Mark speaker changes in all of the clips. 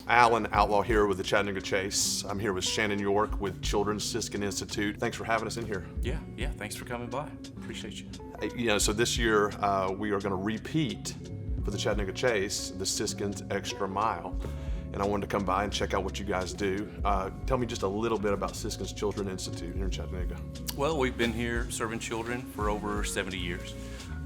Speaker 1: Alan Outlaw here with the Chattanooga Chase. I'm here with Shannon York with Children's Siskin Institute. Thanks for having us in here.
Speaker 2: Yeah, thanks for coming by. Appreciate you.
Speaker 1: So this year we are going to repeat for the Chattanooga Chase the Siskin's Extra Mile. And I wanted to come by and check out what you guys do. Tell me just a little bit about Siskin's Children's Institute here in Chattanooga.
Speaker 2: Well, we've been here serving children for over 70 years.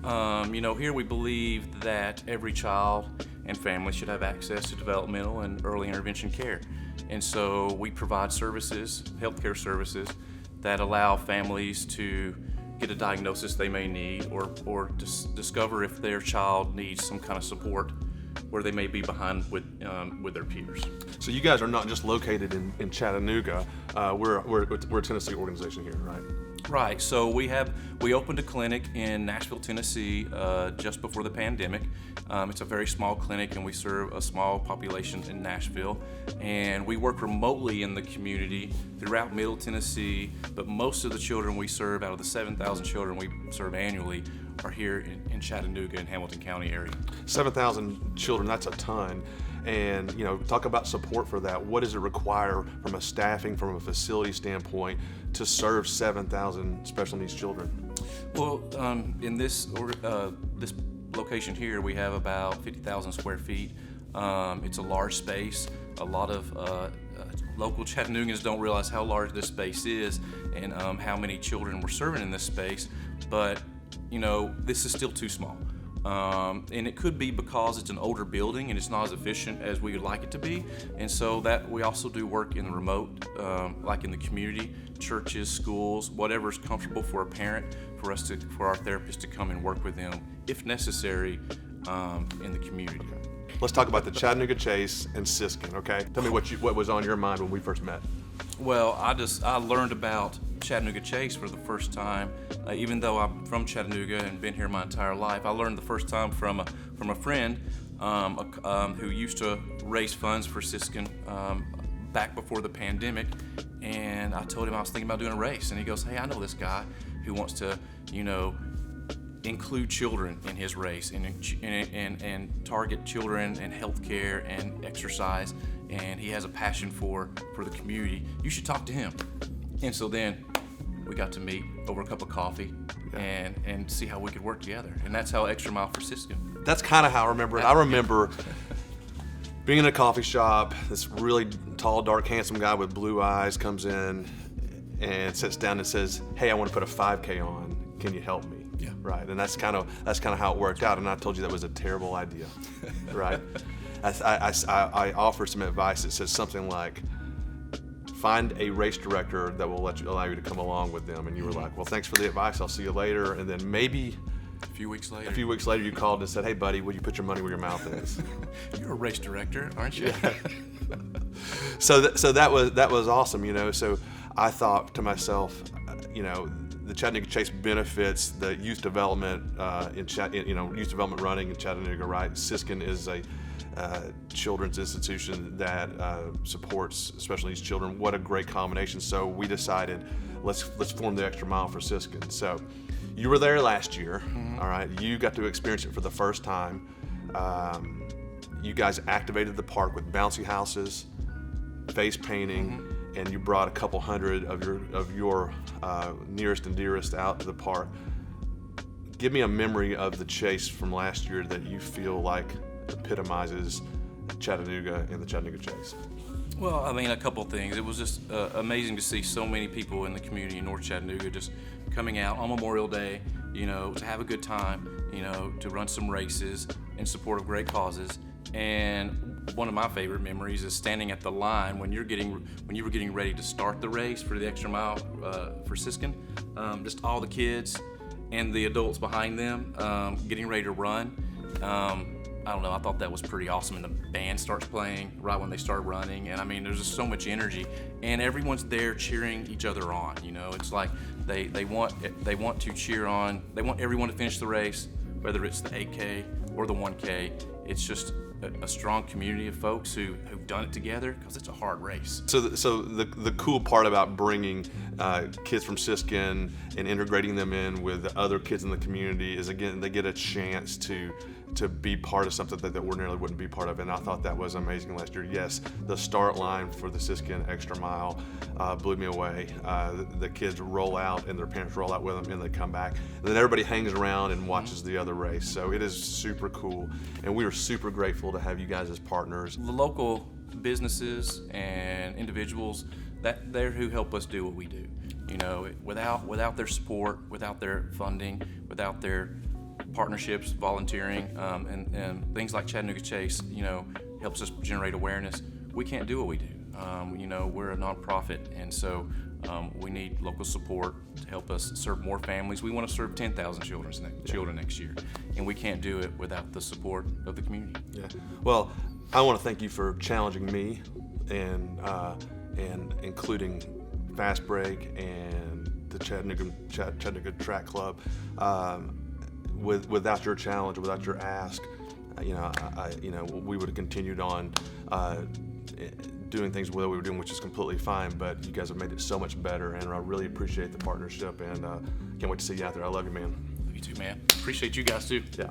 Speaker 2: Here we believe that every child and family should have access to developmental and early intervention care. And so we provide services, healthcare services, that allow families to get a diagnosis they may need or discover if their child needs some kind of support where they may be behind with their peers.
Speaker 1: So you guys are not just located in Chattanooga. We're a Tennessee organization here, right?
Speaker 2: Right. So we opened a clinic in Nashville, Tennessee, just before the pandemic. It's a very small clinic, and we serve a small population in Nashville. And we work remotely in the community throughout Middle Tennessee. But most of the children we serve, out of the 7,000 children we serve annually, are here in Chattanooga and Hamilton County area. 7,000
Speaker 1: children, that's a ton. And talk about support for that. What does it require from a staffing, from a facility standpoint, to serve 7,000 special needs children?
Speaker 2: Well, in this location here, we have about 50,000 square feet. It's a large space. A lot of local Chattanoogans don't realize how large this space is and how many children we're serving in this space. But this is still too small. And it could be because it's an older building and it's not as efficient as we would like it to be. And so that we also do work in the remote, like in the community, churches, schools, whatever's comfortable for a parent, for our therapists to come and work with them, if necessary, in the community.
Speaker 1: Let's talk about the Chattanooga Chase and Siskin, okay? Tell me what was on your mind when we first met.
Speaker 2: Well, I learned about Chattanooga Chase for the first time, even though I'm from Chattanooga and been here my entire life. I learned the first time from a friend who used to raise funds for Siskin back before the pandemic, and I told him I was thinking about doing a race, and he goes, "Hey, I know this guy who wants to, include children in his race and target children and healthcare and exercise, and he has a passion for the community. You should talk to him." And so then we got to meet over a cup of coffee and see how we could work together. And that's how Extra Mile for Siskin.
Speaker 1: That's kind of how I remember it. I remember being in a coffee shop, this really tall, dark, handsome guy with blue eyes comes in and sits down and says, "Hey, I want to put a 5K on. Can you help me?"
Speaker 2: Yeah.
Speaker 1: Right. And that's kind of how it worked out. And I told you that was a terrible idea. Right. I offered some advice that says something like, find a race director that will allow you to come along with them. And you were like, "Well, thanks for the advice. I'll see you later." And then maybe
Speaker 2: a few weeks
Speaker 1: later, you called and said, "Hey, buddy, will you put your money where your mouth is?"
Speaker 2: You're a race director, aren't you?
Speaker 1: Yeah. So that was awesome. So I thought to myself, the Chattanooga Chase benefits the youth development youth development running in Chattanooga, right? Siskin is a children's institution that supports special needs children. What a great combination. So we decided let's form the Extra Mile for Siskin. So you were there last year.
Speaker 2: Mm-hmm.
Speaker 1: All right, you got to experience it for the first time. You guys activated the park with bouncy houses, face painting,
Speaker 2: mm-hmm.
Speaker 1: and you brought a couple hundred of your nearest and dearest out to the park. Give me a memory of the Chase from last year that you feel like epitomizes Chattanooga and the Chattanooga Chase.
Speaker 2: Well, a couple things. It was just amazing to see so many people in the community in North Chattanooga just coming out on Memorial Day, to have a good time, to run some races in support of great causes. And one of my favorite memories is standing at the line when you were getting ready to start the race for the Extra Mile for Siskin. Just all the kids and the adults behind them getting ready to run. I don't know, I thought that was pretty awesome. And the band starts playing right when they start running. And there's just so much energy. And everyone's there cheering each other on. It's like they want to cheer on. They want everyone to finish the race, whether it's the 8K or the 1K. It's just a strong community of folks who've done it together, because it's a hard race.
Speaker 1: So the cool part about bringing kids from Siskin and integrating them in with the other kids in the community is, again, they get a chance to be part of something that they ordinarily wouldn't be part of, and I thought that was amazing last year. Yes, the start line for the Siskin Extra Mile blew me away. The kids roll out and their parents roll out with them, and they come back, and then everybody hangs around and watches the other race. So it is super cool, and we are super grateful to have you guys as partners.
Speaker 2: The local businesses and individuals, they're who help us do what we do. You know, without their support, without their funding, without their partnerships, volunteering, and things like Chattanooga Chase, you know, helps us generate awareness. We can't do what we do. You know, we're a nonprofit, and so we need local support to help us serve more families. We want to serve 10,000 children next year, and we can't do it without the support of the community.
Speaker 1: Yeah. Well, I want to thank you for challenging me and including Fast Break and the Chattanooga Track Club. Without your challenge, without your ask, you know, we would have continued on doing things the way we were doing, which is completely fine. But you guys have made it so much better, and I really appreciate the partnership. And can't wait to see you out there. I love you, man.
Speaker 2: Love you too, man. Appreciate you guys too.
Speaker 1: Yeah.